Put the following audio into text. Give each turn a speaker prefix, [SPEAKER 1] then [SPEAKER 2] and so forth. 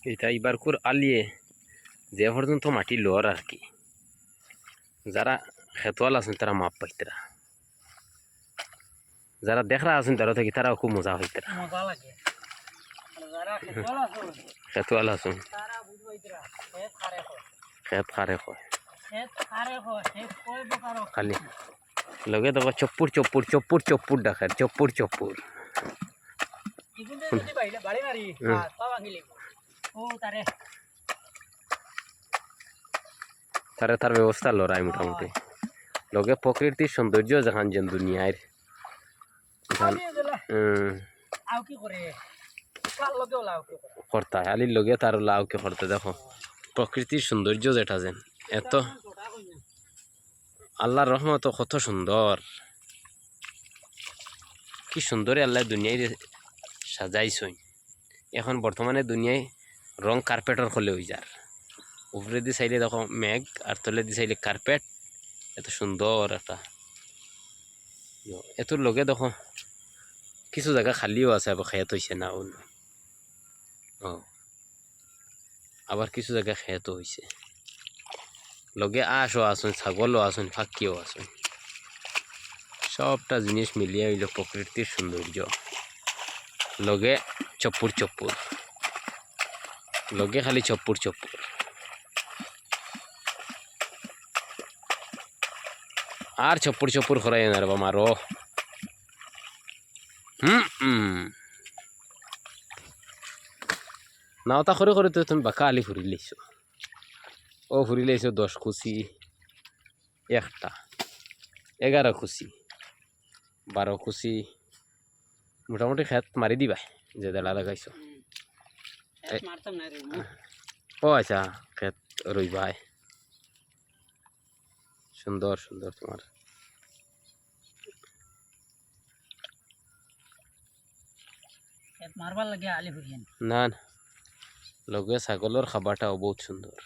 [SPEAKER 1] এটা এবারকুর আলিয়ে যে পর্যন্ত মাটি লর আর কি, যারা খেতোয়াল আছেন তারা মাপ পাইতরা, যারা দেখরা আছেন তারা থেকে তারাও খুব মজা হইতরা।
[SPEAKER 2] মজা লাগে যারা
[SPEAKER 1] খেতোয়াল আছেন
[SPEAKER 2] তারা বুঝবাইতরা খেত খারে হয়
[SPEAKER 1] খেত খারে হয়
[SPEAKER 2] খেত খারে হয় খেত কয় প্রকার
[SPEAKER 1] খালি লগে দেখো চপ্পুর চপ্পুর চপ্পুর চপ্পুর ডাকার চপ্পুর চপ্পুর
[SPEAKER 2] ইগুনতে যদি বাইলে বাড়ি মারি পা ভাঙি লিব ও তারে
[SPEAKER 1] তারে তার ব্যবস্থা লড়াই মোটামুটি লগে প্রকৃতির সৌন্দর্য যেখান যেন দুনিয়ার
[SPEAKER 2] আও কি করে কাল লগেও লাও কি করে
[SPEAKER 1] করতে আলির লগে তার লাউকে করতে দেখো প্রকৃতির সৌন্দর্য যেটা যেন এত আল্লাহর রহমত কত সুন্দর, কি সুন্দরে আল্লাহ দুনিয়ায় সাজাইছই। এখন বর্তমানে দুনিয়ায় রং কার্পেটর হলে হয়ে যার, উপরে দিয়ে চাইলে দেখো মেঘ আর তলে দিয়ে চাইলে কার্পেট, এত সুন্দর একটা। এতোর লগে দেখো কিছু জায়গা খালিও আছে, আবার খেত হয়েছে না অন্য, আবার কিছু জায়গা খেত হয়েছে। লগে আশও আসুন, ছাগলও আসুন, ফাঁকিও আসুন, সবটা জিনিস মিলিয়ে হইল প্রকৃতির সৌন্দর্য। লগে চপ্পুর চপ্পুর, লগে খালি চপ্পুর চপ্পুর। আর চপ্পুর চপ্পুর করাই না রে মারো। নাওতা করে করে তো তুমি বাঁকা আলি ফুরি লাইছো, ও ফুরি লাইছো 10 খুশি একটা, 11 খুশি 12 খুশি, মোটামুটি খেত মারি দিবা যে দেলা লাগাইছো। ও আচ্ছা খেত রইবাই, সুন্দর সুন্দর তোমার।
[SPEAKER 2] মারবার লাগে আলি ফুরিয়েন
[SPEAKER 1] না লগে ছাগলের খাবারটাও বহুত সুন্দর।